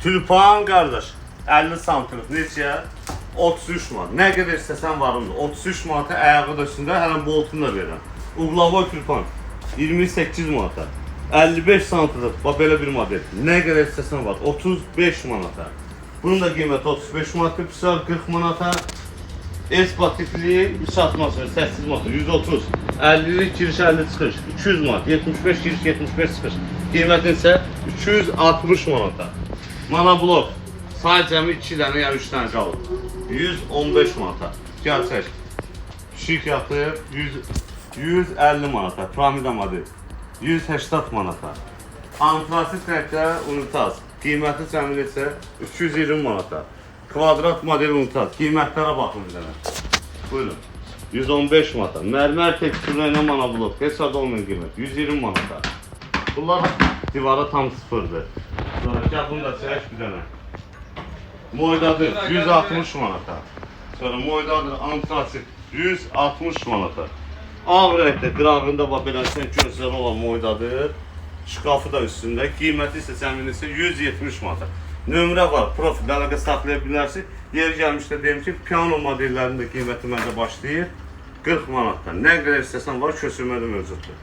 Tülpan qardaş, 50 santimlik neçə? 33 manat. Nə qədər istəsən varımdır. 33 manata ayağı da üstündə, hələn boltunu da verirəm. Uqlavoy tülpan 28 manata. 55 santimlik, bax belə bir model. Nə qədər istəsən var. 35 manata. Bunun da qiyməti 35 manata, pisar 40 manata. Espatifli satması 8 manata, 130. 50'lik giriş 50 çıxış, 200 manat. 75 giriş 75 çıxış. Qiymətin isə 260 manata. Monoblok. Sadəcə 2 dənə ya 3 dənə qalır. 115 manata. Gəl çək. Şik yatır 150 manata. Piramida model 180 manata. Antrasit rəngdə unitaz. Qiyməti cəmi isə 220 manata. Kvadrat model unitaz. Qiymətlərə baxın bir dənə. Buyurun. 115 manata. Mərmər teksturla ilə monoblok. Heç adı olmayan qiymət. 120 manata. Bunlar divara tam sıfırdır. Sonra gəl bunu da çək bir dənə. Moydadır 160 manata. Sonra moydadır antrasit 160 manata. Ağ rəngdə qırağında bax belə gözləri olan moydadır. Şkafı da üstündə. Qiyməti isə cəmin isə 170 manata. Nömrə var, profil əlaqə saxlaya bilərsiniz. Yeri gəlmişdə deyim ki, piano modellərinin də qiyməti məndə başlayır 40 manatdan. Nə qədər istəsən var, köçürmədə mövcuddur.